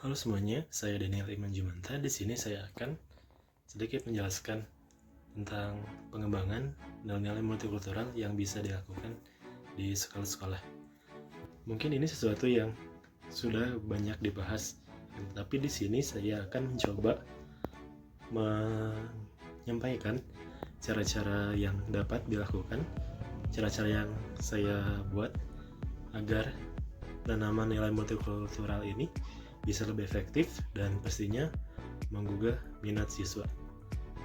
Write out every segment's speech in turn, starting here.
Halo semuanya, saya Daniel Iman Jumanta. Di sini saya akan sedikit menjelaskan tentang pengembangan nilai-nilai multikultural yang bisa dilakukan di sekolah-sekolah. Mungkin ini sesuatu yang sudah banyak dibahas, tapi di sini saya akan mencoba menyampaikan cara-cara yang dapat dilakukan, cara-cara yang saya buat agar penanaman nilai multikultural ini bisa lebih efektif dan pastinya menggugah minat siswa.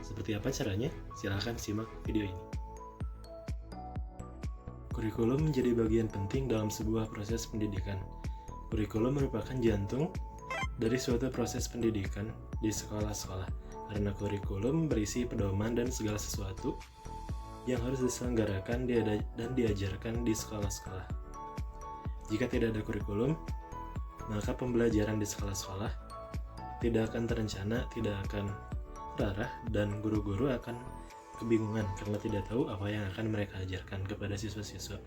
Seperti apa caranya? Silahkan simak video ini. Kurikulum menjadi bagian penting dalam sebuah proses pendidikan. Kurikulum merupakan jantung dari suatu proses pendidikan di sekolah-sekolah, karena kurikulum berisi pedoman dan segala sesuatu yang harus diselenggarakan dan diajarkan di sekolah-sekolah. Jika tidak ada kurikulum, maka pembelajaran di sekolah-sekolah tidak akan terencana, tidak akan terarah, dan guru-guru akan kebingungan karena tidak tahu apa yang akan mereka ajarkan kepada siswa-siswa.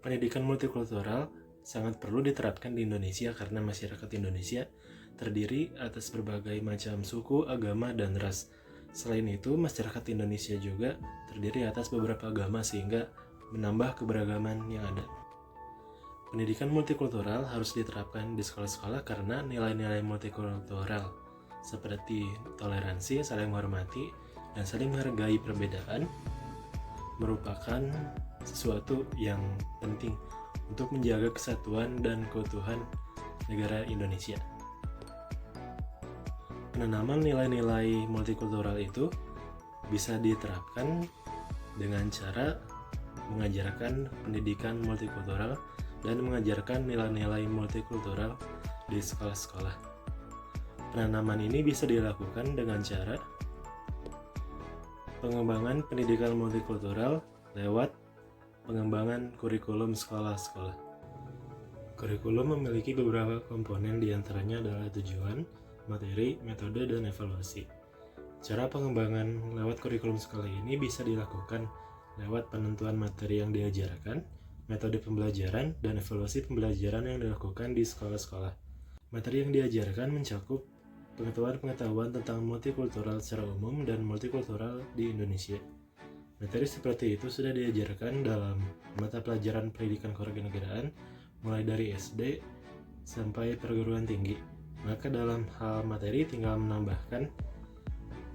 Pendidikan multikultural sangat perlu diterapkan di Indonesia karena masyarakat Indonesia terdiri atas berbagai macam suku, agama, dan ras. Selain itu, masyarakat Indonesia juga terdiri atas beberapa agama sehingga menambah keberagaman yang ada. Pendidikan multikultural harus diterapkan di sekolah-sekolah karena nilai-nilai multikultural seperti toleransi, saling menghormati, dan saling menghargai perbedaan merupakan sesuatu yang penting untuk menjaga kesatuan dan keutuhan negara Indonesia. Penanaman nilai-nilai multikultural itu bisa diterapkan dengan cara mengajarkan pendidikan multikultural dan mengajarkan nilai-nilai multikultural di sekolah-sekolah. Penanaman ini bisa dilakukan dengan cara pengembangan pendidikan multikultural lewat pengembangan kurikulum sekolah-sekolah. Kurikulum memiliki beberapa komponen, diantaranya adalah tujuan, materi, metode, dan evaluasi. Cara pengembangan lewat kurikulum sekolah ini bisa dilakukan lewat penentuan materi yang diajarkan, metode pembelajaran, dan evaluasi pembelajaran yang dilakukan di sekolah-sekolah. Materi yang diajarkan mencakup pengetahuan-pengetahuan tentang multikultural secara umum dan multikultural di Indonesia. Materi seperti itu sudah diajarkan dalam mata pelajaran pendidikan kewarganegaraan mulai dari SD sampai perguruan tinggi. Maka dalam hal materi tinggal menambahkan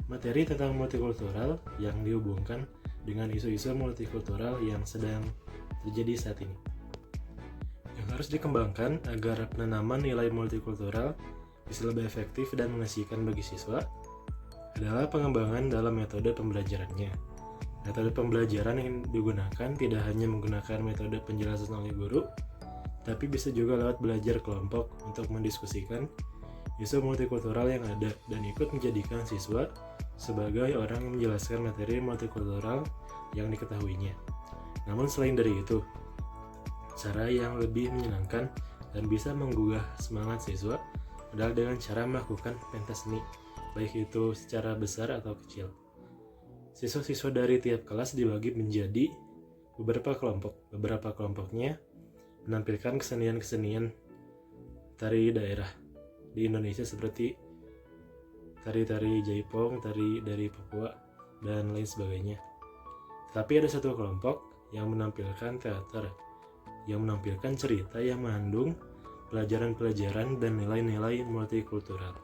materi tentang multikultural yang dihubungkan dengan isu-isu multikultural yang sedang terjadi saat ini. Yang harus dikembangkan agar penanaman nilai multikultural bisa lebih efektif dan mengasihkan bagi siswa adalah pengembangan dalam metode pembelajarannya. Metode pembelajaran yang digunakan tidak hanya menggunakan metode penjelasan oleh guru, tapi bisa juga lewat belajar kelompok untuk mendiskusikan isu multikultural yang ada dan ikut menjadikan siswa sebagai orang yang menjelaskan materi multikultural yang diketahuinya. Namun selain dari itu, cara yang lebih menyenangkan dan bisa menggugah semangat siswa adalah dengan cara melakukan pentas seni, baik itu secara besar atau kecil. Siswa-siswa dari tiap kelas dibagi menjadi beberapa kelompok. Beberapa kelompoknya menampilkan kesenian-kesenian tari daerah di Indonesia seperti tari-tari Jaipong, tari dari Papua, dan lain sebagainya. Tapi ada satu kelompok yang menampilkan teater, yang menampilkan cerita yang mengandung pelajaran-pelajaran dan nilai-nilai multikultural.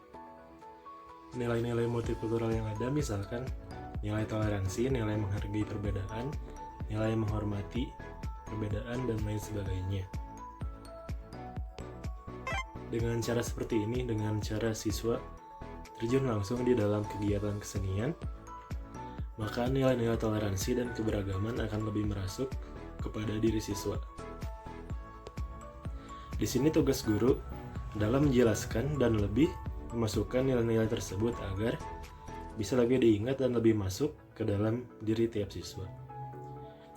Nilai-nilai multikultural yang ada misalkan nilai toleransi, nilai menghargai perbedaan, nilai menghormati perbedaan, dan lain sebagainya. Dengan cara seperti ini, dengan cara siswa terjun langsung di dalam kegiatan kesenian, maka nilai-nilai toleransi dan keberagaman akan lebih merasuk kepada diri siswa. Di sini tugas guru adalah menjelaskan dan lebih memasukkan nilai-nilai tersebut agar bisa lebih diingat dan lebih masuk ke dalam diri tiap siswa.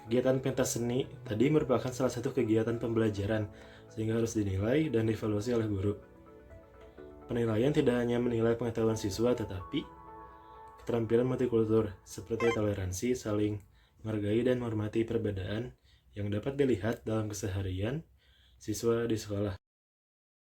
Kegiatan pentas seni tadi merupakan salah satu kegiatan pembelajaran sehingga harus dinilai dan dievaluasi oleh guru. Penilaian tidak hanya menilai pengetahuan siswa tetapi keterampilan multikultur seperti toleransi, saling menghargai dan menghormati perbedaan yang dapat dilihat dalam keseharian siswa di sekolah.